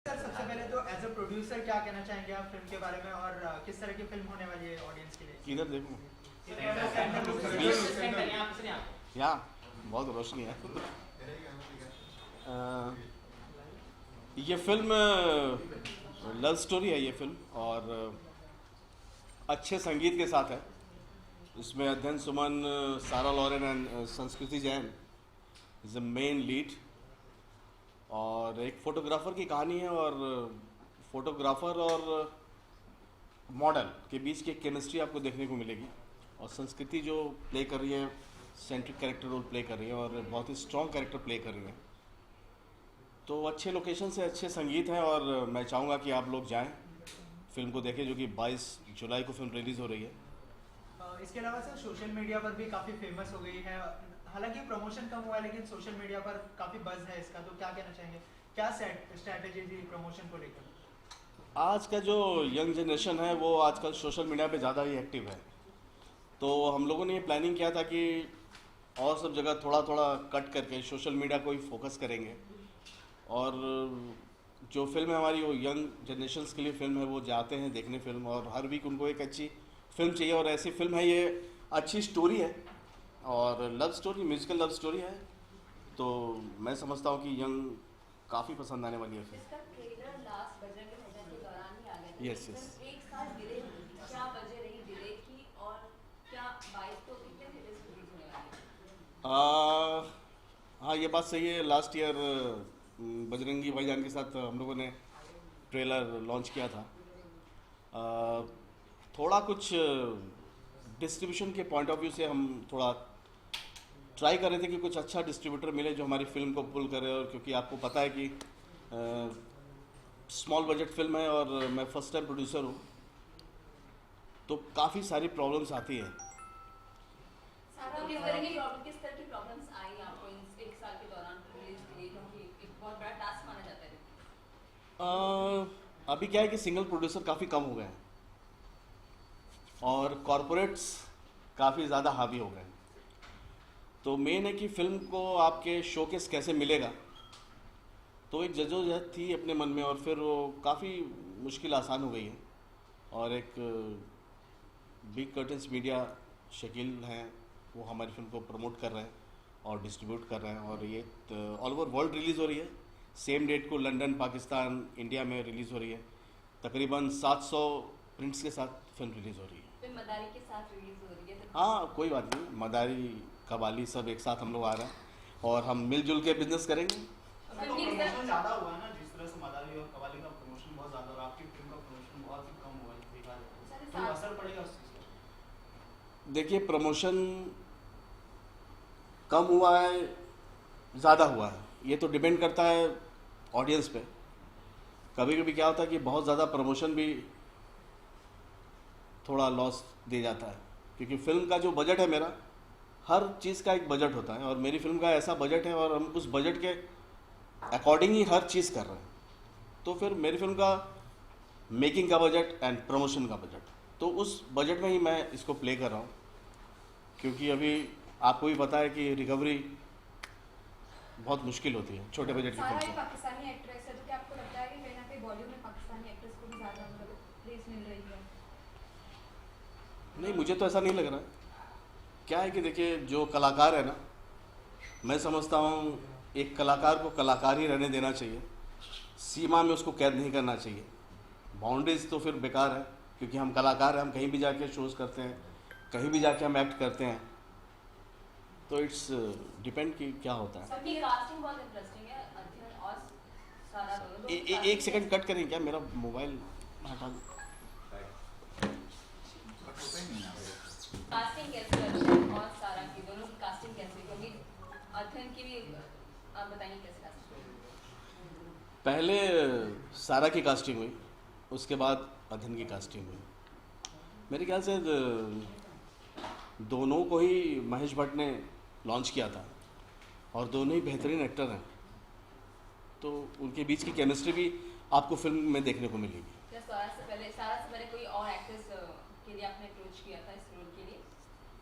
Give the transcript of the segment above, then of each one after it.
Sir सबसे पहले तो एज अ प्रोड्यूसर क्या कहना चाहेंगे आप फिल्म के बारे में और किस तरह की फिल्म होने वाली है ऑडियंस के लिए? किधर देखूं? सेंटर यहाँ बहुत रोशनी है। ये फिल्म लव स्टोरी है ये फिल्म, और अच्छे संगीत के साथ है। इसमें अध्ययन सुमन, सारा लॉरेन एंड संस्कृति Jain is the main lead, और एक फोटोग्राफर की कहानी है, और फोटोग्राफर और मॉडल के बीच की केमिस्ट्री आपको देखने को मिलेगी। और संस्कृति जो प्ले कर रही है, सेंट्रिक कैरेक्टर रोल प्ले कर रही है और बहुत ही स्ट्रॉन्ग कैरेक्टर प्ले कर रही है। तो अच्छे लोकेशन से अच्छे संगीत है, और मैं चाहूँगा कि आप लोग जाएं, फिल्म को देखें, जो कि 22 जुलाई को फिल्म रिलीज़ हो रही है। इसके अलावा सर सोशल मीडिया पर भी काफ़ी फेमस हो गई है। हालांकि प्रमोशन कम हुआ है लेकिन सोशल मीडिया पर काफ़ी बज़ है इसका, तो क्या कहना चाहेंगे? क्या स्ट्रैटेजी थी प्रमोशन को लेकर? आज का जो यंग जनरेशन है वो आजकल सोशल मीडिया पे ज़्यादा ही एक्टिव है। तो हम लोगों ने ये प्लानिंग किया था कि और सब जगह थोड़ा थोड़ा कट करके सोशल मीडिया को ही फोकस करेंगे। और जो फिल्म है हमारी, वो यंग जनरेशन्स के लिए फिल्म है, वो जाते हैं देखने फिल्म, और हर वीक उनको एक अच्छी फिल्म चाहिए। और ऐसी फिल्म है ये, अच्छी स्टोरी है और love story, musical love story है। तो मैं समझता हूँ कि यंग काफ़ी पसंद आने वाली है फिल्म। इसका ट्रेलर लास्ट बजट के दौरान ही आ गया था। Yes, yes. फिल्म एक साल डिले हुई थी। क्या वजह रही डिले की, और क्या 22 को कितने थिएटर्स रिलीज होने वाली है? हाँ, ये बात सही है। लास्ट ईयर बजरंगी भाईजान के साथ हम लोगों ने ट्रेलर लॉन्च किया था। थोड़ा कुछ डिस्ट्रीब्यूशन के पॉइंट ऑफ व्यू से हम थोड़ा ट्राई कर रहे थे कि कुछ अच्छा डिस्ट्रीब्यूटर मिले जो हमारी फिल्म को पुल करे। और क्योंकि आपको पता है कि स्मॉल बजट फिल्म है और मैं फर्स्ट टाइम प्रोड्यूसर हूँ, तो काफ़ी सारी प्रॉब्लम्स आती हैं। सारा किस तरह की प्रॉब्लम्स आई आपको इन एक साल के दौरान रिलीज के लिए, क्योंकि एक बहुत बड़ा टास्क माना जाता है? अभी क्या है कि सिंगल प्रोड्यूसर काफ़ी कम हो गए हैं और कॉरपोरेट्स काफ़ी ज़्यादा हावी हो गए हैं। तो मेन है कि फिल्म को आपके शोकेस कैसे मिलेगा। तो एक जद्दोजहद थी अपने मन में, और फिर वो काफ़ी मुश्किल आसान हो गई है। और एक बिग कर्टन्स मीडिया शकील हैं, वो हमारी फिल्म को प्रमोट कर रहे हैं और डिस्ट्रीब्यूट कर रहे हैं, और ये ऑल ओवर वर्ल्ड रिलीज़ हो रही है। सेम डेट को लंदन, पाकिस्तान, इंडिया में रिलीज़ हो रही है। तकरीबन 700 प्रिंट्स के साथ फिल्म रिलीज़ हो रही है। फिल्म मदारी के साथ रिलीज हो रही है तो हाँ, कोई बात नहीं, मदारी कवाली सब एक साथ हम लोग आ रहे हैं और हम मिलजुल के बिजनेस करेंगे। प्रमोशन ज़्यादा हुआ है ना, जिस तरह से मदारी और कवाली का प्रमोशन बहुत ज़्यादा और आपकी फिल्म का प्रमोशन बहुत ही कम हुआ है, देखा जाए तो असर पड़ेगा उस चीज़ का? देखिए, प्रमोशन कम हुआ है, ज़्यादा हुआ है, ये तो डिपेंड करता है ऑडियंस पे। कभी कभी क्या होता है कि बहुत ज़्यादा प्रमोशन भी थोड़ा लॉस दे जाता है, क्योंकि फिल्म का जो बजट है मेरा, हर चीज़ का एक बजट होता है, और मेरी फिल्म का ऐसा बजट है और हम उस बजट के अकॉर्डिंग ही हर चीज़ कर रहे हैं। तो फिर मेरी फिल्म का मेकिंग का बजट एंड प्रमोशन का बजट, तो उस बजट में ही मैं इसको प्ले कर रहा हूँ। क्योंकि अभी आपको भी पता है कि रिकवरी बहुत मुश्किल होती है छोटे बजट की सारा फिल्म ही से। पाकिस्तानी एक्ट्रेस है, तो क्या आपको लगता है कि कहीं ना कहीं बॉलीवुड में पाकिस्तानी एक्ट्रेस को भी ज़्यादा प्लेस मिल रही है? नहीं, मुझे तो ऐसा नहीं लग रहा है। क्या है कि देखिए, जो कलाकार है ना, मैं समझता हूँ एक कलाकार को कलाकार ही रहने देना चाहिए, सीमा में उसको कैद नहीं करना चाहिए। बाउंड्रीज तो फिर बेकार है, क्योंकि हम कलाकार हैं, हम कहीं भी जाके शोज़ करते हैं, कहीं भी जाके हम एक्ट करते हैं। तो इट्स डिपेंड कि क्या होता है। सबकी कास्टिंग बहुत इंटरेस्टिंग है। अध्ययन और सारा दोनों एक सेकंड कट करें क्या, मेरा मोबाइल हटा दो। कास्टिंग कैसी है अध्ययन और सारा की, दोनों की कास्टिंग कैसी है? क्योंकि अध्ययन की भी आप बताइए कैसे कास्टिंग? पहले सारा की कास्टिंग हुई, उसके बाद अध्ययन की कास्टिंग हुई। मेरे ख्याल से दोनों को ही महेश भट्ट ने लॉन्च किया था, और दोनों ही बेहतरीन एक्टर हैं। तो उनके बीच की केमिस्ट्री भी आपको फिल्म में देखने को मिलेगी। क्या सारा से पहले कोई और एक्ट्रेस के लिए आपने अप्रोच किया था इस रोल के लिए?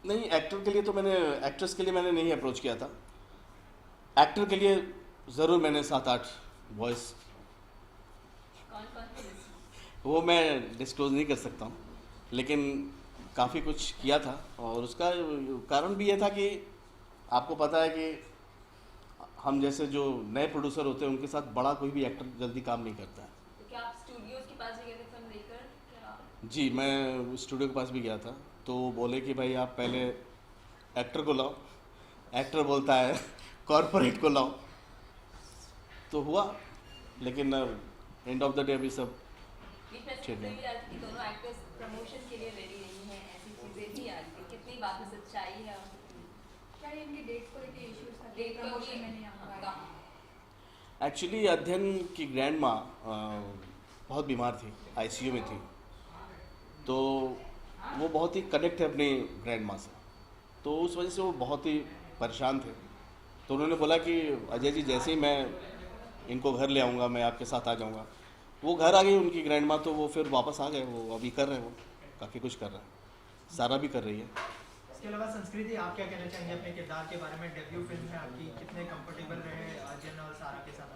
नहीं, एक्टर के लिए तो मैंने, एक्ट्रेस के लिए मैंने नहीं अप्रोच किया था। एक्टर के लिए ज़रूर मैंने 7-8 वॉइस वो मैं डिस्क्लोज़ नहीं कर सकता हूँ, लेकिन काफ़ी कुछ किया था और उसका कारण भी ये था कि आपको पता है कि हम जैसे जो नए प्रोड्यूसर होते हैं उनके साथ बड़ा कोई भी एक्टर जल्दी काम नहीं करता है। तो क्या आप स्टूडियोज के पास भी गए थे फिल्म देखकर क्या? जी, मैं स्टूडियो के पास भी गया था, तो वो बोले कि भाई आप पहले एक्टर को लाओ, एक्टर बोलता है कॉर्पोरेट को लाओ, तो हुआ, लेकिन एंड ऑफ द डे अभी सब बीच में ठीक है। भी आ रही थी, दोनों एक्टर्स प्रमोशन के लिए रेडी नहीं है, ऐसी चीजें भी आ रही थी, कितनी बात में सच्चाई है? क्या ये इनके डेट्स को लेके इश्यूज था? Date को प्रमोशन भी- में नहीं आ पा रहा है। एक्चुअली अध्ययन की ग्रैंड माँ बहुत बीमार थी, आईसीयू में थी, तो वो बहुत ही कनेक्ट है अपनी ग्रैंड माँ से, तो उस वजह से वो बहुत ही परेशान थे। तो उन्होंने बोला कि अजय जी जैसे ही मैं इनको घर ले आऊँगा, मैं आपके साथ आ जाऊँगा। वो घर आ गई उनकी ग्रैंड माँ, तो वो फिर वापस आ गए, वो अभी कर रहे हैं, वो काफ़ी कुछ कर रहे हैं, सारा भी कर रही है। इसके अलावा संस्कृति, आप क्या कहना चाहेंगे अपने किरदार के बारे में? डेब्यू फिल्म है आपकी, कितने कंफर्टेबल रहे अजय और सारा के साथ?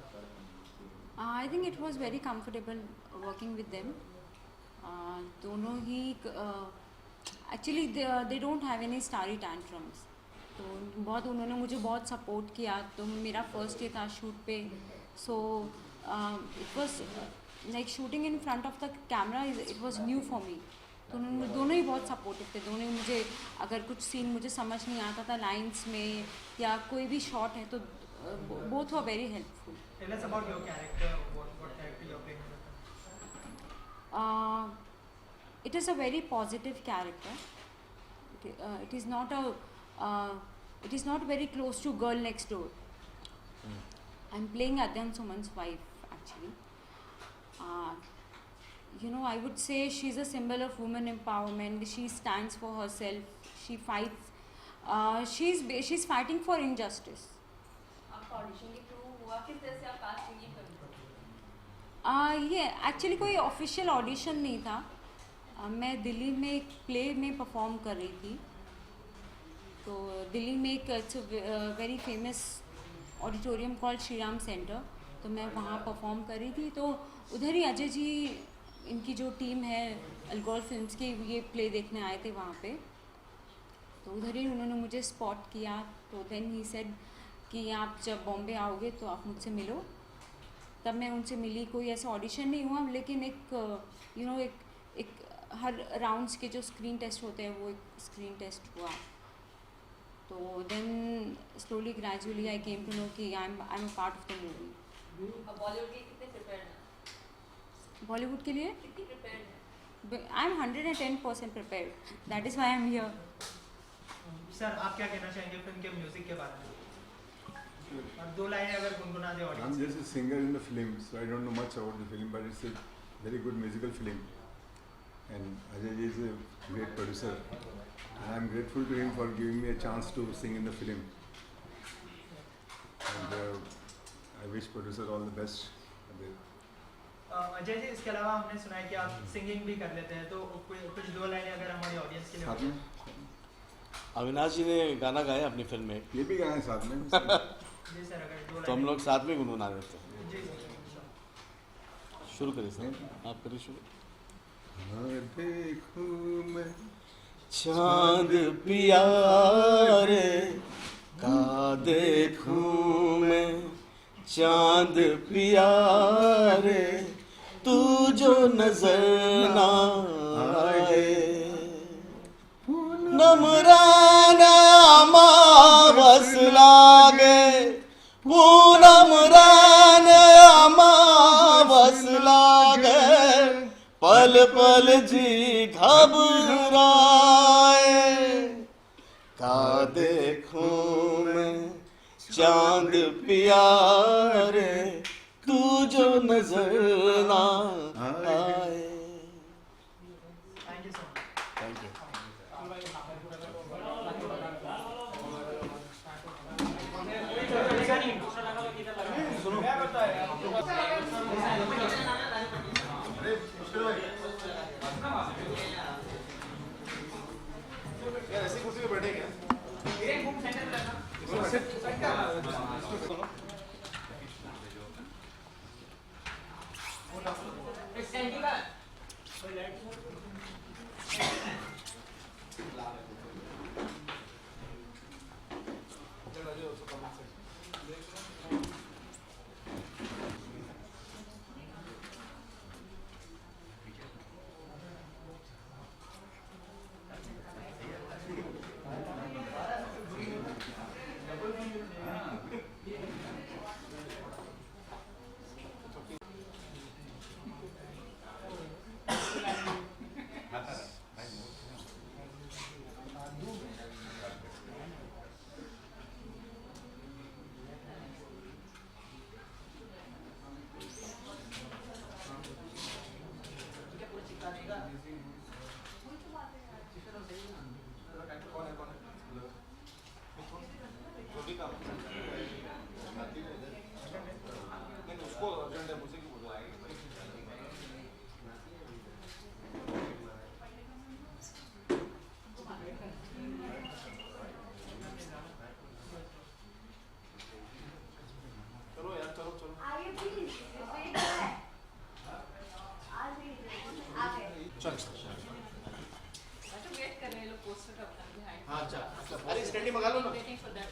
I think it was very comfortable working with them. दोनों ही actually they don't have any starry tantrums. तो बहुत उन्होंने मुझे बहुत सपोर्ट किया। तो मेरा फर्स्ट डे था शूट पे, so it was like shooting in front of the camera, it was new for me. तो उन्होंने दोनों ही बहुत सपोर्टिव थे। दोनों ही मुझे, अगर कुछ सीन मुझे समझ नहीं आता था लाइंस में या कोई भी शॉट है, तो both were very helpful. Tell us about your character. What character you're playing? It is a very positive character. It is not a it is not very close to Girl Next Door. I'm playing Adyan Suman's wife actually. I would say she's a symbol of women empowerment. She stands for herself. She fights. She's fighting for injustice. आपका audition के through हुआ, किस तरह से आप cast हुई film? ये actually कोई ऑफिशियल ऑडिशन नहीं था। मैं दिल्ली में एक प्ले में परफॉर्म कर रही थी। तो दिल्ली में एक very famous auditorium called Shri Ram centre, तो मैं वहाँ परफॉर्म कर रही थी। तो उधर ही अजय जी, इनकी जो टीम है अलगोल फिल्म्स की, ये प्ले देखने आए थे वहाँ पे। तो उधर ही उन्होंने मुझे स्पॉट किया। तो देन ही सेड कि आप जब बॉम्बे आओगे तो आप मुझसे मिलो। तब मैं उनसे मिली। कोई ऐसा ऑडिशन नहीं हुआ, लेकिन एक हर राउंड्स के जो स्क्रीन टेस्ट होते हैं, वो एक स्क्रीन टेस्ट हुआ। तो then slowly gradually I came to know कि I am a part of the movie. अब बॉलीवुड के कितने प्रिपेयर्ड हैं? बॉलीवुड के लिए कितनी प्रिपेयर्ड हैं? I am 110% prepared. That is why I am here. Sir, आप क्या कहना चाहेंगे फिल्म के म्यूजिक के बारे में? और 2 लाइनें अगर गुनगुना दे I'm audience. just a singer in the film, so I don't know much about the film, but it's a very good musical film. And Ajay ji is a great producer. And I'm grateful to him for giving me a chance to sing in the film. And I wish producer all the best. Ajay ji, इसके अलावा हमने सुना है कि आप singing भी कर लेते हैं, तो कुछ 2 लाइनें अगर हमारी ऑडियंस के लिए साथ हो। में अविनाश जी ने गाना गाया अपनी फिल्म में, ये भी गाए साथ में। जी सर, अगर 2 तो हम लोग साथ में गुनगुना देते हैं। जी सर। शुरू करिए सर, आप करिए शुरू। हाँ देखूं मैं चांद पिया रे का देखूं मैं, चांद पिया रे तू जो नजर ना आए, नमरान अमावस लागे, पूनम रान अमावस लागे, पल पल जी घबराए, का देखूं मैं चांद पिया रे तू जो नजर ना आए। Thank you sir. Thank you. चल वेट कर रहे हैं लोग पोस्टर का behind. हाँ अच्छा अरे स्टैंडी मंगा लो ना Waiting for that.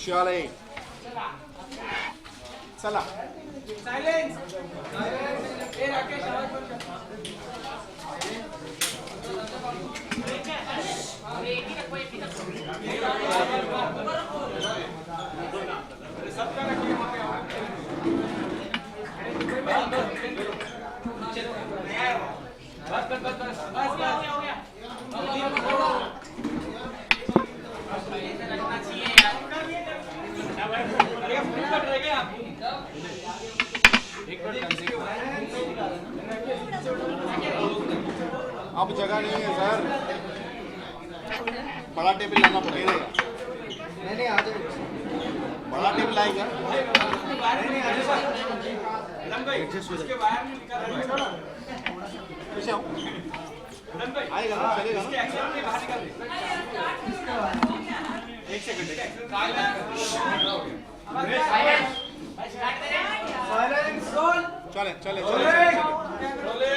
शाले चला साइलेंस ए राकेश आवाज बंद अब जगह नहीं है सर बड़ा टेबल लाना पड़ेगा नहीं आ जाए बड़ा टेबल आएगा पीछे आओ आएगा ना चलेगा ना एक सेकंड चले चले चले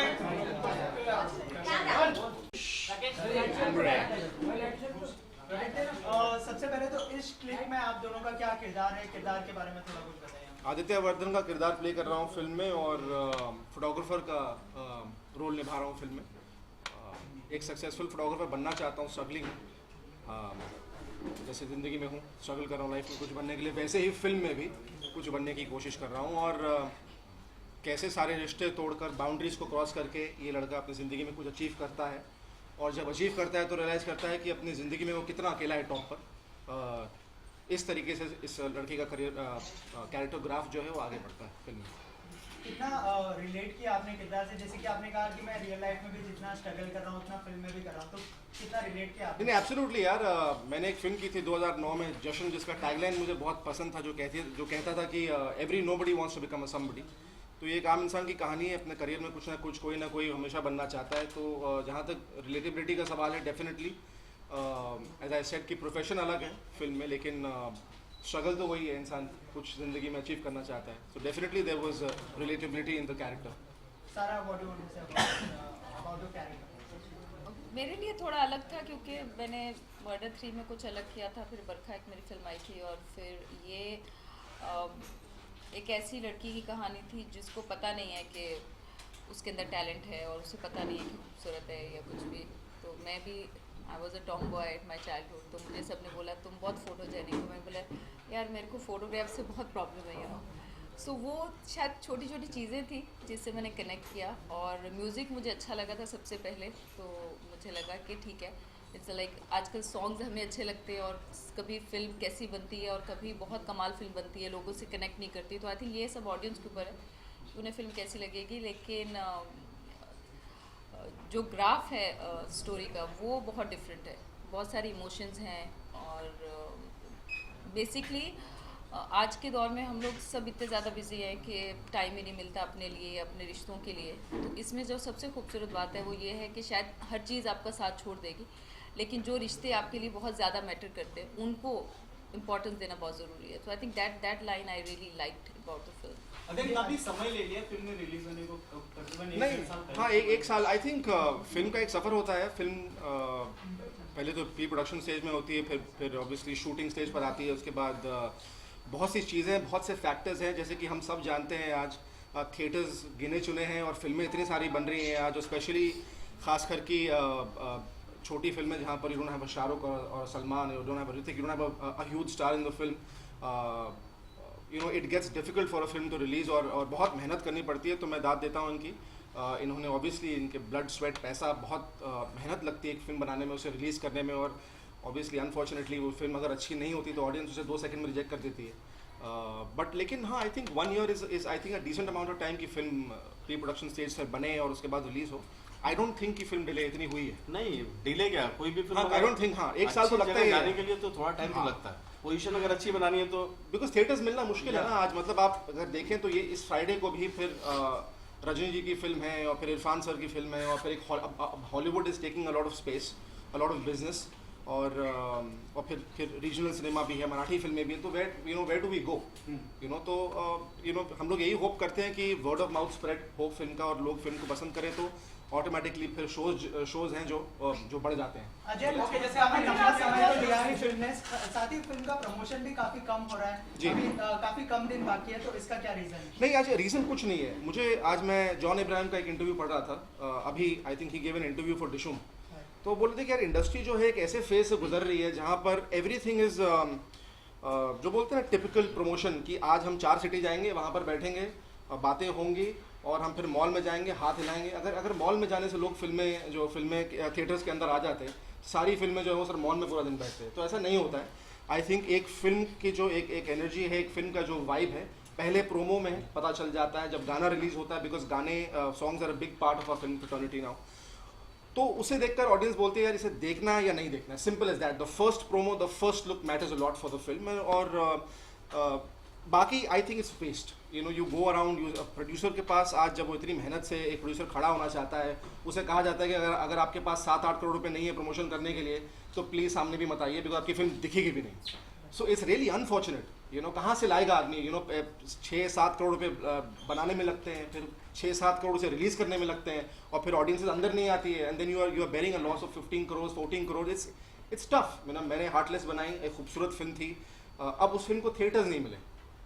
सबसे पहले तो इस क्लिप में आप दोनों का क्या किरदार है, किरदार के बारे में थोड़ा कुछ बताइए। आदित्य वर्धन का किरदार प्ले कर रहा हूँ फिल्म में और फोटोग्राफर का रोल निभा रहा हूँ फिल्म में। एक सक्सेसफुल फोटोग्राफर बनना चाहता हूँ, स्ट्रगलिंग जैसे ज़िंदगी में हूँ, स्ट्रगल कर रहा हूँ लाइफ में कुछ बनने के लिए, वैसे ही फिल्म में भी कुछ बनने की कोशिश कर रहा हूँ। और कैसे सारे रिश्ते तोड़कर बाउंड्रीज़ को क्रॉस करके ये लड़का अपनी ज़िंदगी में कुछ अचीव करता है और जब अचीव करता है तो रियलाइज़ करता है कि अपनी ज़िंदगी में वो कितना अकेला है टॉप पर। इस तरीके से इस लड़के का करियर कैरेक्टरग्राफ जो है वो आगे बढ़ता है फिल्म में। कितना रिलेट किया आपने किरदार से, जैसे कि आपने कहा कि मैं रियल लाइफ में भी जितना स्ट्रगल कर रहा हूँ उतना फिल्म में भी कर रहा हूँ, तो कितना रिलेट किया आपने? नहीं एब्सोल्युटली यार, मैंने एक फिल्म की थी 2009 में जश्न, जिसका टैगलाइन मुझे बहुत पसंद था, जो कहता था कि every nobody wants to become a somebody. तो ये एक आम इंसान की कहानी है, अपने करियर में कुछ ना कुछ कोई ना कोई हमेशा बनना चाहता है। तो जहाँ तक रिलेटिबिलिटी का सवाल है, डेफिनेटली एज आई सेड कि प्रोफेशन अलग है फिल्म में, लेकिन स्ट्रगल तो वही है, इंसान कुछ ज़िंदगी में अचीव करना चाहता है। So definitely there was relatability in the character. Sara what you want to say about the character? मेरे लिए थोड़ा अलग था क्योंकि मैंने मर्डर 3 में कुछ अलग किया था, फिर बरखा एक मेरी फिल्म आई थी और फिर ये एक ऐसी लड़की की कहानी थी जिसको पता नहीं है कि उसके अंदर टैलेंट है और उसे पता नहीं है कि खूबसूरत है या कुछ भी। तो मैं भी I was a Tom boy at my childhood, तो मुझे सबने बोला तुम बहुत फोटोजेनिक हो। मैं बोला यार मेरे को फोटोग्राफ से बहुत प्रॉब्लम है यार। सो वो शायद छोटी छोटी चीज़ें थी जिससे मैंने कनेक्ट किया। और म्यूज़िक मुझे अच्छा लगा था सबसे पहले, तो मुझे लगा कि ठीक है, इट्स लाइक आजकल सॉन्ग्स हमें अच्छे लगते हैं और कभी फिल्म कैसी बनती है और कभी बहुत कमाल फिल्म बनती है, लोगों से कनेक्ट नहीं करती। तो आई थिंक ये सब ऑडियंस के ऊपर है कि उन्हें फिल्म कैसी लगेगी। लेकिन जो ग्राफ है स्टोरी का वो बहुत डिफरेंट है, बहुत सारी इमोशंस हैं और बेसिकली आज के दौर में हम लोग सब इतने ज़्यादा बिजी हैं कि टाइम ही नहीं मिलता अपने लिए, अपने रिश्तों के लिए। तो इसमें जो सबसे खूबसूरत बात है वो ये है कि शायद हर चीज़ आपका साथ छोड़ देगी लेकिन जो रिश्ते आपके लिए बहुत ज़्यादा मैटर करते हैं उनको इम्पोर्टेंस देना बहुत ज़रूरी है. तो I think that line I really liked about the film. अगर काफी समय ले लिया फिल्म में रिलीज होने को, तकरीबन नहीं, एक साल पहले. हाँ एक साल. आई थिंक फिल्म का एक सफ़र होता है. फिल्म पहले तो प्री प्रोडक्शन स्टेज में होती है, फिर ऑब्वियसली शूटिंग स्टेज पर आती है. उसके बाद बहुत सी चीज़ें, बहुत से फैक्टर्स हैं. जैसे कि हम सब जानते हैं आज थिएटर्स गिने चुने हैं और फिल्में इतनी सारी बन रही हैं आज, स्पेशली खास कर की छोटी फिल्में जहाँ पर यू डोंट हैव शाहरुख और Salman, you don't have Hrithik, you don't have a huge star in the film. You know it gets difficult for a film to release और बहुत मेहनत करनी पड़ती है. तो मैं दाद देता हूँ इनकी. इन्होंने ऑब्वियसली इनके ब्लड स्वेट पैसा, बहुत मेहनत लगती है एक फिल्म बनाने में, उसे रिलीज़ करने में. और ऑब्वियसली अनफॉर्चुनेटली वो फिल्म अगर अच्छी नहीं होती तो ऑडियंस उसे 2 सेकंड में रिजेक्ट कर देती है. बट लेकिन हाँ, I think 1 year is I think a decent amount of time की फिल्म प्री प्रोडक्शन स्टेज से बने और उसके बाद रिलीज़ हो. आई डोंट थिंक कि फिल्म डिले इतनी हुई है. नहीं डिले क्या, कोई भी फिल्म आई डोंट थिंक. हाँ, एक साल तो लगता ही जाने है के लिए, तो थोड़ा टाइम तो हाँ. लगता है. पोजीशन अगर अच्छी बनानी है तो बिकॉज थिएटर्स मिलना मुश्किल है ना आज. मतलब आप अगर देखें तो ये इस फ्राइडे को भी फिर रजनी जी की फिल्म है और फिर इरफान सर की फिल्म है और फिर एक Hollywood is taking a lot of space, a lot of business. और फिर रीजनल सिनेमा भी है, मराठी फिल्में भी हैं. तो where do we go, you know. तो हम लोग यही होप करते हैं कि वर्ड ऑफ माउथ स्प्रेड हो फिल्म का और लोग फिल्म को पसंद करें तो ऑटोमेटिकली फिर शोज हैं जो बढ़ जाते हैं. अजय, ओके, जैसे आपने लंबा समय तो लिया है फिल्म ने, साथ ही फिल्म का प्रमोशन भी काफी कम हो रहा है. जी. अभी काफी कम दिन बाकी है, तो इसका क्या रीजन है? नहीं, आज रीज़न कुछ नहीं है. मुझे आज मैं जॉन इब्राहिम का एक इंटरव्यू पढ़ रहा था. अभी I think he give an interview for Dishoom. तो बोल रहे थे कि यार इंडस्ट्री जो है एक ऐसे फेज से गुजर रही है जहाँ पर एवरीथिंग इज जो बोलते हैं टिपिकल प्रमोशन कि आज हम 4 सिटी जाएंगे, वहाँ पर बैठेंगे, बातें होंगी और हम फिर मॉल में जाएंगे, हाथ हिलाएंगे. अगर मॉल में जाने से लोग फिल्में थिएटर्स के अंदर आ जाते हैं, सारी फिल्में जो है वो सर मॉल में पूरा दिन बैठते हैं. तो ऐसा नहीं होता है. आई थिंक एक फिल्म की जो एक एनर्जी है, एक फिल्म का जो वाइब है, पहले प्रोमो में पता चल जाता है जब गाना रिलीज होता है. बिकॉज गाने songs are a big part of a film fraternity now. तो उसे देखकर ऑडियंस बोलती है यार इसे देखना है या नहीं देखना है. Simple as that. The first promo, the first look matters a lot for the film. और बाकी I think it's waste. You know you go around, producer के पास आज जब वो इतनी मेहनत से एक प्रोड्यूसर खड़ा होना चाहता है, उसे कहा जाता है कि अगर आपके पास 7-8 करोड़ रुपए नहीं है प्रमोशन करने के लिए तो प्लीज़ सामने भी मत आइए, बिकॉज आपकी फिल्म दिखेगी भी नहीं. So it's really unfortunate. You know कहाँ से लाएगा आदमी. 6-7 करोड़ रुपए बनाने में लगते हैं, फिर 6-7 करोड़ से रिलीज़ करने में लगते हैं और फिर ऑडियंसेस अंदर नहीं आती है. And then you are bearing a loss of 15 crore 14 crore. It's tough. मैंने हार्टलेस बनाई, एक खूबसूरत फिल्म थी. अब उस फिल्म को थिएटर्स नहीं मिले.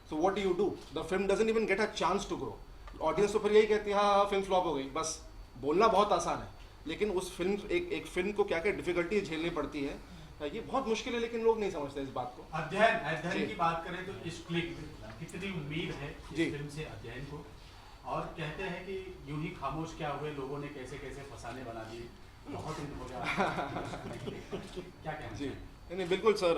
So what do you do? The film doesn't even get a chance to grow. Audience तो फिर यही कहती है हाँ फिल्म फ्लॉप हो गई. बस बोलना बहुत आसान है, लेकिन उस फिल्म एक फिल्म को क्या क्या डिफिकल्टी झेलनी पड़ती है, ये बहुत मुश्किल है. लेकिन लोग नहीं समझते इस बात को. अध्ययन की बात करें तो इस क्लिक कितनी उम्मीद है जी. इस फिल्म से अध्ययन को. और कहते हैं कि यूं ही खामोश क्या हुए, लोगों ने कैसे कैसे फसाने बना दिए. बहुत हो गया. क्या कहना जी चाहिए? नहीं बिल्कुल सर.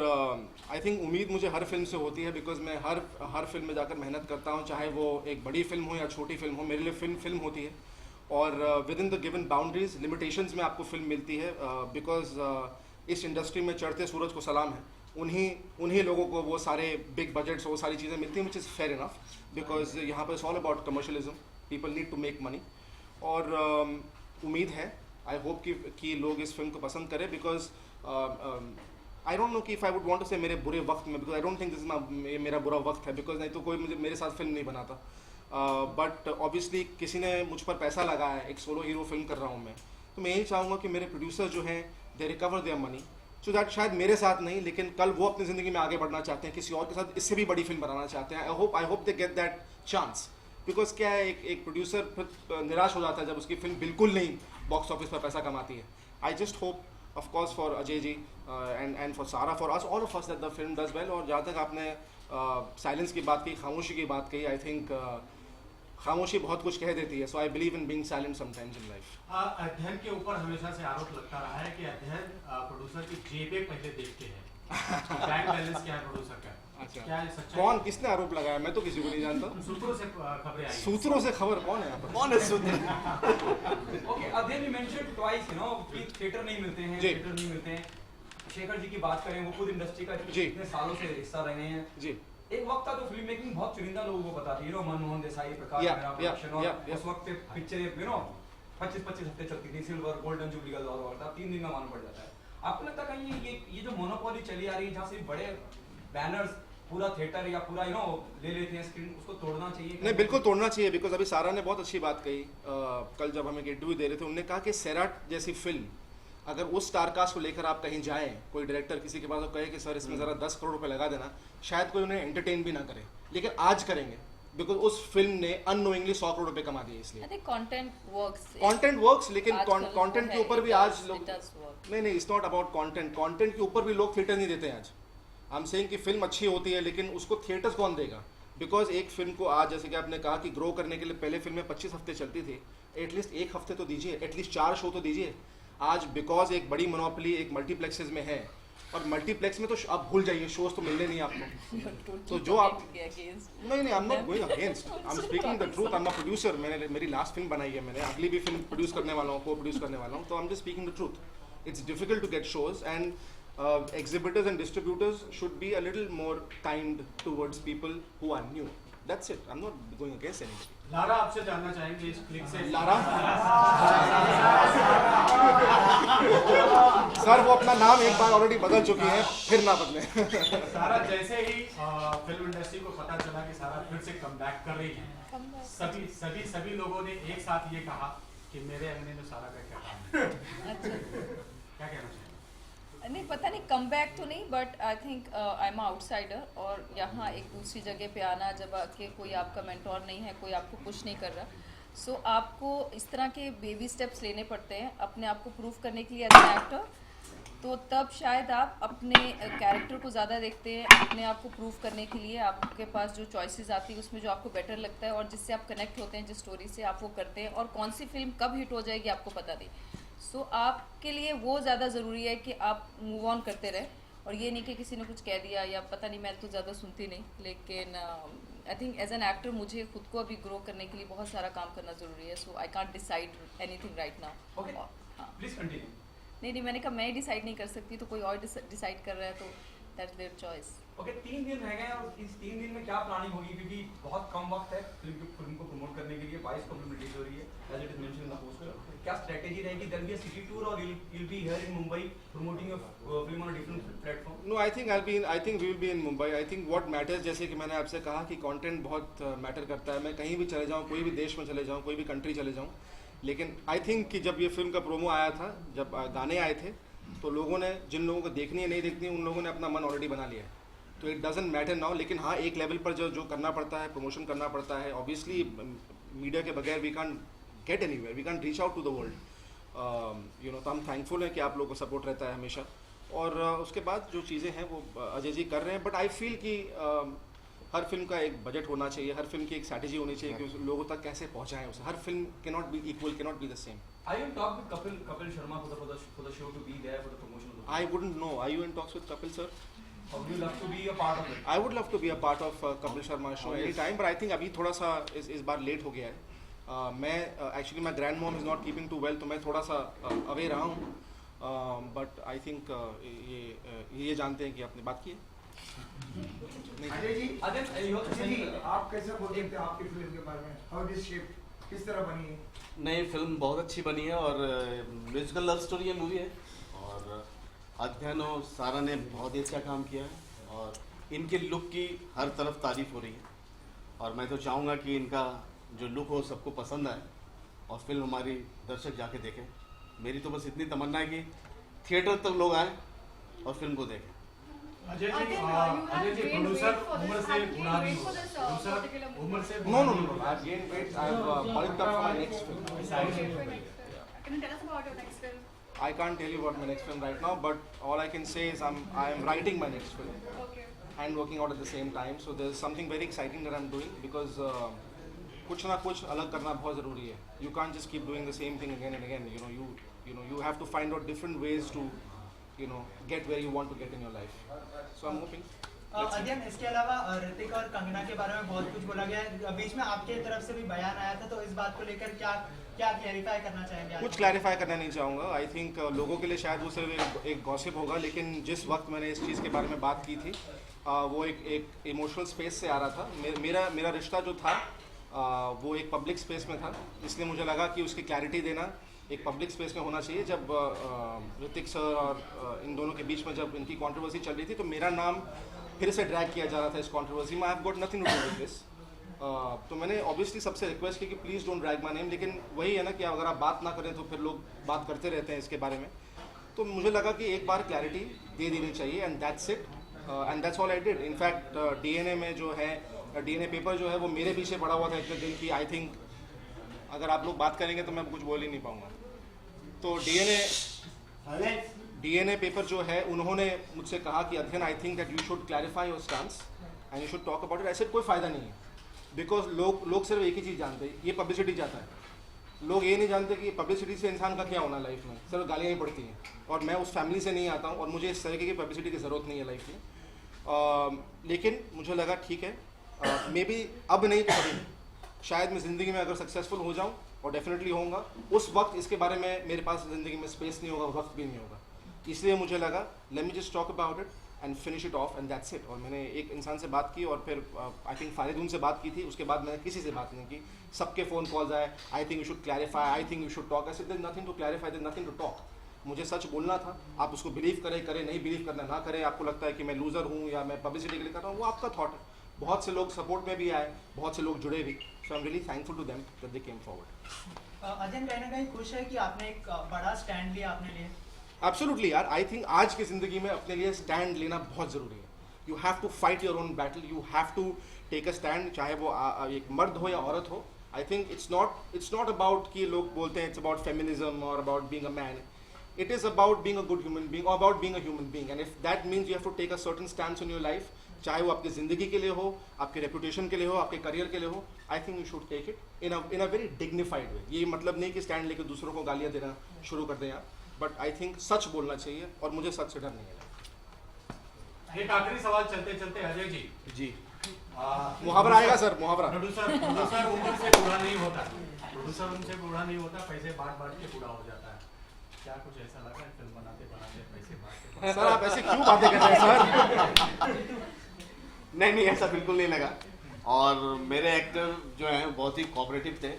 आई थिंक उम्मीद मुझे हर फिल्म से होती है, बिकॉज मैं हर फिल्म में जाकर मेहनत करता हूँ, चाहे वो एक बड़ी फिल्म हो या छोटी फिल्म हो. मेरे लिए फिल्म होती है और with in the given boundaries, limitations में आपको फिल्म मिलती है. बिकॉज इस इंडस्ट्री में चढ़ते सूरज को सलाम है. उन्हीं लोगों को वो सारे बिग बजट्स, वो सारी चीज़ें मिलती हैं, which is fair enough. Because यहाँ पर it's all about commercialism. People need to make money. और उम्मीद है, आई होप कि लोग इस फिल्म को पसंद करें. बिकॉज आई डोंट नो कि if I would want to say मेरे बुरे वक्त में, because I don't think this is मेरा बुरा वक्त है, बिकॉज नहीं तो कोई मेरे साथ फिल्म नहीं बनाता. बट ऑब्वियसली किसी ने मुझ पर पैसा लगाया है, एक सोलो हीरो फिल्म कर रहा हूँ मैं, तो मैं यही चाहूँगा कि मेरे प्रोड्यूसर जो हैं they recover their money, so that शायद मेरे साथ नहीं लेकिन कल वो अपनी ज़िंदगी में आगे बढ़ना चाहते हैं, किसी और के साथ इससे भी बड़ी फिल्म बनाना चाहते हैं. I hope they get that chance. Because क्या है, एक प्रोड्यूसर निराश हो जाता है जब उसकी फिल्म बिल्कुल नहीं बॉक्स ऑफिस पर पैसा कमाती है. I just hope of course for Ajay ji and for Sara, for us, all of us, that the film does well. और जहाँ तक आपने साइलेंस की बात की, खामोशी की बात कही, आई थिंक खामोशी बहुत कुछ कह देती है. So I believe in being silent sometimes in life. अध्ययन के ऊपर हमेशा से आरोप लगता रहा है कि अध्ययन प्रोड्यूसर की जेबें पहले देखते हैं, बैंक बैलेंस क्या है प्रोड्यूसर का. अच्छा, क्या है सच्चाई? कौन, किसने आरोप लगाया? मैं तो किसी को नहीं जानता. सूत्रों से खबरें आई हैं. सूत्रों से खबर कौन है यहाँ पर? कौन है सूत्र? Okay, अध्ययन you mentioned twice, you know, कि थिएटर नहीं मिलते हैं, जी. थिएटर नहीं मिलते हैं. शेखर जी की बात करें, वो खुद इंडस्ट्री का जी. इतने सालों से हिस्सा रहे हैं. जी. एक वक्त था जो फिल्म मेकिंग बहुत चुनिंदा लोगों को पता थी, you know, Manmohan Desai, Prakash Yeah, Mehra yeah, production. और yeah. उस वक्त पे पिक्चरें, यू नो, 25-25 हफ्ते चलती थी. सिल्वर, गोल्डन जुबली का दौर होता था, 3 दिन का मान पड़ जाता है. आपको लगता है कहीं ये जो मोनोपोली चली आ रही है, जहाँ से बड़े बैनर्स पूरा थिएटर या पूरा ले लेते हैं स्क्रीन, उसको तोड़ना चाहिए? नहीं, बिल्कुल तोड़ना चाहिए, बिकॉज अभी सारा ने बहुत अच्छी बात कही। कल जब हम एक इंटरव्यू दे रहे थे, उन्होंने कहा कि सैराट जैसी फिल्म अगर उस स्टारकास्ट को लेकर आप कहीं जाएं, कोई डायरेक्टर किसी के पास कहे कि सर इसमें ज़रा 10 करोड़ रुपए लगा देना, शायद कोई उन्हें एंटरटेन भी ना करे, लेकिन आज करेंगे बिकॉज उस फिल्म ने अननोइंगली 100 करोड़ रुपए कमा दिए। इसलिए कंटेंट वर्क्स, लेकिन कंटेंट के ऊपर भी आज लोग नहीं, इट्स नॉट अबाउट कंटेंट के ऊपर भी लोग थिएटर नहीं देते हैं आज। आई एम सेइंग कि फिल्म अच्छी होती है, लेकिन उसको थिएटर्स कौन देगा? बिकॉज एक फिल्म को आज, जैसे कि आपने कहा कि ग्रो करने के लिए पहले फिल्में 25 हफ्ते चलती थी, एटलीस्ट एक हफ्ते तो दीजिए, एटलीस्ट 4 शो तो दीजिए। आज बिकॉज एक बड़ी मोनोपोली एक मल्टीप्लेक्सेस में है, और मल्टीप्लेक्स में तो आप भूल जाइए, शोज तो मिलने नहीं आपको। तो जो आप नहीं, I am not going against, I am speaking the truth. I am a producer, मैंने मेरी लास्ट फिल्म बनाई है, मैंने अगली भी फिल्म प्रोड्यूस करने वाला हूँ, को प्रोड्यूस करने वाला हूँ, तो I am just speaking the truth. It's difficult to get shows, and exhibitors and distributors should be a little more kind towards people who are new. That's it. I'm not going against anybody. Lara आपसे जानना चाहेंगे इस click से। Lara sir वो अपना नाम एक बार already बदल चुकी हैं, फिर ना बदले। सारा जैसे ही फिल्म इंडस्ट्री को पता चला कि सारा फिर से कमबैक कर रही है, सभी लोगों ने एक साथ ये कहा कि मेरे अंगने में सारा का क्या काम है। क्या कहना चाहिए? नहीं, पता नहीं, कम बैक तो नहीं, but I think I am outsider, और यहाँ एक दूसरी जगह पे आना, जब आके कोई आपका मेंटोर नहीं है, कोई आपको पुश नहीं कर रहा, सो आपको इस तरह के बेबी स्टेप्स लेने पड़ते हैं अपने आप को प्रूव करने के लिए एज एन एक्टर। तो तब शायद आप अपने कैरेक्टर को ज़्यादा देखते हैं, अपने आप को प्रूव करने के लिए आपके पास जो चॉइसेस आती है उसमें जो आपको बेटर लगता है और जिससे आप कनेक्ट होते हैं, जिस स्टोरी से आप वो करते हैं, और कौन सी फिल्म कब हिट हो जाएगी आपको पता नहीं। सो आपके लिए वो ज़्यादा ज़रूरी है कि आप मूव ऑन करते रहें, और ये नहीं कि किसी ने कुछ कह दिया या पता नहीं, मैं तो ज़्यादा सुनती नहीं, लेकिन I think as an actor मुझे खुद को अभी ग्रो करने के लिए बहुत सारा काम करना ज़रूरी है। So I can't decide anything right now. Please continue. नहीं, मैंने कहा मैं ही डिसाइड नहीं कर सकती, तो कोई और डिसाइड कर रहा है, तो दैट्स देयर चॉइस। ओके, 3 दिन रह गए हैं, और इस 3 दिन में क्या प्लानिंग होगी? क्योंकि बहुत कम वक्त है फिल्म को प्रमोट करने के लिए। 22 को फिल्म रिलीज हो रही है, as it is mention in the poster. क्या स्ट्रेटजी रहेगी? There be a city tour, और you will be here in Mumbai promoting your film on a different platform? No, I think we will be in Mumbai. I think what matters, जैसे कि मैंने आपसे कहा कि content बहुत मैटर करता है। मैं कहीं भी चले जाऊँ, कोई भी देश में चले जाऊँ, कोई भी कंट्री चले जाऊँ, लेकिन आई थिंक कि जब ये फिल्म का प्रोमो आया था, जब गाने आए थे, तो लोगों ने, जिन लोगों को देखनी है नहीं देखनी है, उन लोगों ने अपना मन ऑलरेडी बना लिया है। तो इट डजंट मैटर नाउ। लेकिन हाँ, एक लेवल पर जो करना पड़ता है, प्रमोशन करना पड़ता है। ऑब्वियसली मीडिया के बगैर we can't get anywhere, we can't reach out to the world, you know. तो हम थैंकफुल हैं कि आप लोगों को सपोर्ट रहता है हमेशा, और उसके बाद जो चीज़ें हैं वो अजय जी कर रहे हैं। बट आई फील कि हर फिल्म का एक बजट होना चाहिए, हर फिल्म की एक स्ट्रैटेजी होनी चाहिए कि लोगों तक कैसे पहुँचाएं उसे। हर film can not be equal, can not be the same. Are you in talk with Kapil Sharma for the show to be there for the promotion of the film? I wouldn't know. Are you in talks with Kapil sir? Or would you love to be a part of it? I would love to be a part of Kapil Sharma show any time, but I think अभी थोड़ा सा इस बार late हो गया है। मैं actually my grand mom is not keeping too well, तो मैं थोड़ा सा अवे रहा हूँ। बट आई थिंक ये जानते हैं कि आपने बात की है। अजय जी, आप कैसे बोलते हैं आपकी फिल्म के बारे में? हाउ इट इज शेप्ड, किस तरह बनी है? नई फिल्म बहुत अच्छी बनी है, और म्यूजिकल लव स्टोरी ये मूवी है, और अध्ययन और सारा ने बहुत ही अच्छा काम किया है, और इनके लुक की हर तरफ तारीफ हो रही है, और मैं तो चाहूँगा कि इनका जो लुक हो सबको पसंद आए, और फिल्म हमारी दर्शक जाके देखें। मेरी तो बस इतनी तमन्ना है कि थिएटर तक लोग आएँ और फिल्म को देखें। अजय जी प्रोड्यूसर उम्र से बुरा नहीं हो, प्रोड्यूसर उम्र से No. I've gained weight. I've bulked up for my next film. Can you tell us about your next film? I can't tell you about my next film right now, but all I can say is I am writing my next film Okay. and working out at the same time. So there's something very exciting that I'm doing, because कुछ ना कुछ अलग करना बहुत ज़रूरी है. You can't just keep doing the same thing again and again. You have to find out different ways to get where you want to get in your life. So I'm hoping. अध्ययन, इसके अलावा ऋतिक और कंगना के बारे में बहुत कुछ बोला गया है, बीच में आपके तरफ से भी बयान आया था, तो इस बात को लेकर क्या क्लैरिफाई करना चाहेंगे? कुछ क्लैरिफाई करना नहीं चाहूँगा। आई थिंक लोगों के लिए शायद वो सिर्फ एक गॉसिप होगा, लेकिन जिस वक्त मैंने इस चीज़ के बारे में बात की थी, वो एक इमोशनल स्पेस से आ रहा था। मेरा रिश्ता जो था वो एक पब्लिक स्पेस में था, इसलिए मुझे लगा कि उसकी क्लैरिटी देना एक पब्लिक स्पेस में होना चाहिए। जब ऋतिक सर और इन दोनों के बीच में जब इनकी कंट्रोवर्सी चल रही थी तो मेरा नाम फिर से ड्रैग किया जा रहा था इस कंट्रोवर्सी में। I have got nothing to do with this. तो मैंने ऑब्वियसली सबसे रिक्वेस्ट की कि please don't drag my name, लेकिन वही है ना कि अगर आप बात ना करें तो फिर लोग बात करते रहते हैं इसके बारे में। तो मुझे लगा कि एक बार क्लैरिटी दे देनी चाहिए and that's it and that's all I did. In fact DNA में जो है DNA पेपर जो है वो मेरे पीछे पड़ा हुआ था इतने दिन की। आई थिंक अगर आप लोग बात करेंगे तो मैं कुछ बोल ही नहीं पाऊँगा। तो DNA पेपर जो है उन्होंने मुझसे कहा कि अध्ययन I think that you should clarify your stance and you should talk about it. ऐसे कोई फ़ायदा नहीं है बिकॉज लोग सिर्फ एक ही चीज़ जानते हैं, ये पब्लिसिटी चाहता है। लोग ये नहीं जानते कि पब्लिसिटी से इंसान का क्या होना लाइफ में, सिर्फ गालियाँ ही पड़ती हैं। और मैं उस फैमिली से नहीं आता हूँ और मुझे इस तरीके की पब्लिसिटी की ज़रूरत नहीं है लाइफ में। लेकिन मुझे लगा ठीक है, मे बी अब नहीं तो कभी शायद मैं ज़िंदगी में अगर सक्सेसफुल हो जाऊँ और डेफिनेटली होऊंगा, उस वक्त इसके बारे में मेरे पास ज़िंदगी में स्पेस नहीं होगा, वक्त भी नहीं होगा। इसलिए मुझे लगा let me just talk about it and finish it of and that's it. और मैंने एक इंसान से बात की और फिर आई थिंक फारिदून से बात की थी। उसके बाद मैंने किसी से बात नहीं की। सबके फ़ोन कॉल्स आए, I think you should clarify, I think you should talk. ऐसे there nothing to clarify, there nothing to talk. मुझे सच बोलना था, आप उसको बिलीव करें नहीं बिलीव करना ना करें। आपको लगता है कि मैं लूज़र हूँ या मैं पब्लिसिटी के लिए कर रहा हूँ, वो आपका थॉट है। बहुत से लोग सपोर्ट में भी आए, बहुत से लोग जुड़े भी। So I am really thankful to them that they came forward. अध्ययन कहीं ना कहीं खुश है कि आपने एक बड़ा स्टैंड लिया अपने लिए। एब्सोल्युटली यार, आई थिंक आज की ज़िंदगी में अपने लिए स्टैंड लेना बहुत ज़रूरी है। You have to fight your own battle, you have to take a stand, चाहे वो एक मर्द हो या औरत हो। I think it's not about कि लोग बोलते हैं इट्स अबाउट फेमिनिज्म और about being a man. It is about being a good human being और about being a human being. And if that means you have to take a certain stand in your life, चाहे वो आपकी ज़िंदगी के लिए हो, आपके reputation के लिए हो, आपके करियर के लिए हो, I think you should take it in a very dignified way. ये मतलब नहीं कि स्टैंड लेकर दूसरों को गालियाँ देना शुरू कर दें आप, बट आई थिंक सच बोलना चाहिए और मुझे सच से डर नहीं है। एक आखिरी सवाल चलते चलते अजय जी। जी मुहावरा आएगा सर, मुहावरा। प्रोड्यूसर उम्र से बूढ़ा नहीं होता, प्रोड्यूसर उनसे बूढ़ा नहीं होता, पैसे बांट के बूढ़ा हो जाता है। क्या कुछ ऐसा लगा है फिल्म बनाते पैसे बांट के? सर आप ऐसे क्यों बातें कर रहे हैं सर? नहीं ऐसा बिल्कुल नहीं लगा। और मेरे एक्टर जो हैं बहुत ही कोऑपरेटिव थे।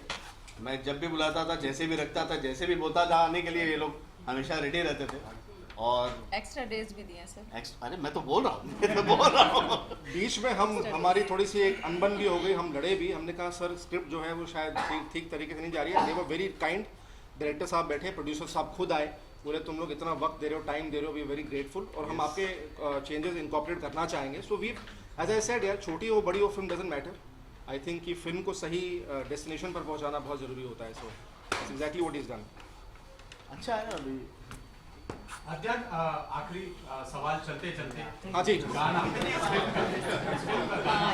मैं जब भी बुलाता था, जैसे भी रखता था, जैसे भी बोलता था आने के लिए, ये लोग हमेशा रेडी रहते थे। और एक्स्ट्रा डेज भी दिए सर। अरे मैं तो बोल रहा हूँ बीच में हमारी थोड़ी सी एक अनबन भी हो गई, हम लड़े भी। हमने कहा सर स्क्रिप्ट जो है वो शायद ठीक तरीके से नहीं जा रही है। दे वर वेरी काइंड। डायरेक्टर साहब बैठे, प्रोड्यूसर साहब खुद आए, बोले तुम लोग इतना वक्त दे रहे हो, टाइम दे रहे हो, वी आर वेरी ग्रेटफुल और हम आपके चेंजेस इनकॉर्पोरेट करना चाहेंगे। So we as I said यार, छोटी हो बड़ी हो film doesn't matter. I think कि फिल्म को सही डेस्टिनेशन पर पहुंचाना बहुत ज़रूरी होता है। So that's exactly what is done. अच्छा है ना अभी। अध्ययन आखिरी सवाल चलते चलते, हाँ जी, गाना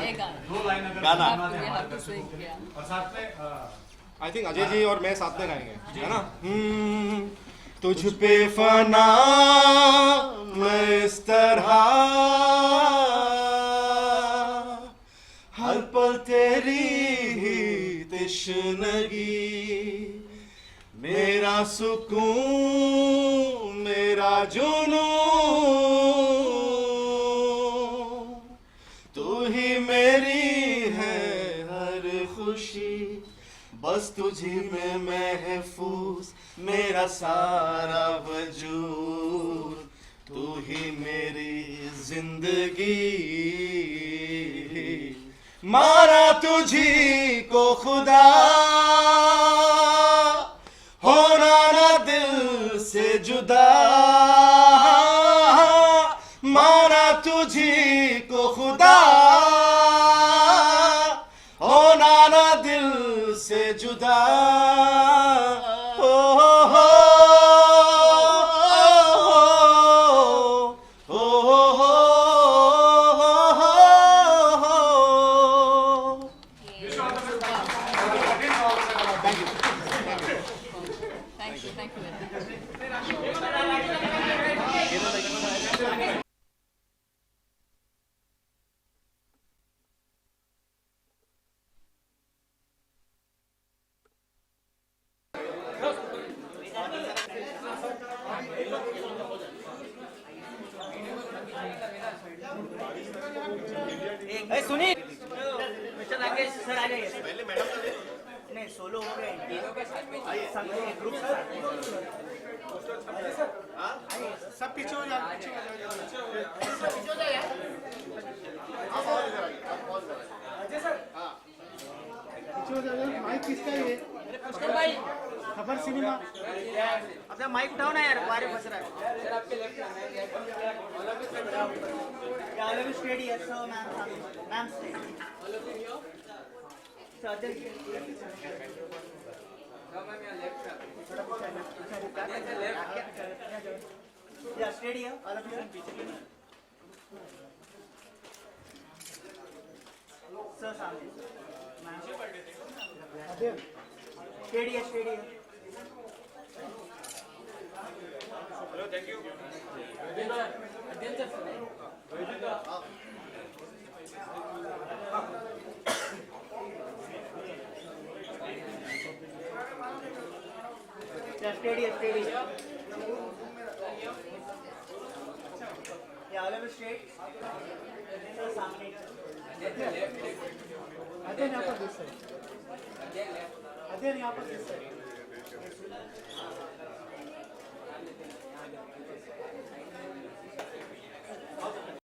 एक गाना, 2 लाइन अगर गाना। सुना दें हमारे दर्शकों को। और साथ में आई थिंक अजय जी और मैं साथ में गाएंगे, है ना? तुझ पे फना मैं इस तरह, हर पल तेरी ही तश्नगी, मेरा सुकून मेरा जुनून, तू ही मेरी है हर खुशी, बस तुझी में महफूज मेरा सारा वजूद, तू ही मेरी जिंदगी, मारा तुझी को खुदा, होना ना दिल से जुदा, मारा तुझी को खुदा, होना ना दिल से जुदा। Thank you. Sunil mister Rakesh sir आ जाइए। नहीं सोलो हो गया ग्रुप सब पीछे हो जाओ, पीछे हो जाओ यार। अजय सर पीछे हो जाओ। माइक किसका है ये? पुष्कर भाई, खबर सिनेमा। अपना माइक उठाओ ना यार, बारे फंस रहा है। सर आपके लेफ्ट में स्टेडी है। So ma'am steady. सर या स्टेडी है ऑल ऑफ यू। सर सामने मैम स्टेडी है, स्टेडी है। Hello, thank you. स्टेडी है, स्टेडी है। या all of you straight. Sir सामने अध्ययन यहाँ पर दिस है। अध्ययन यहाँ पर दिस है।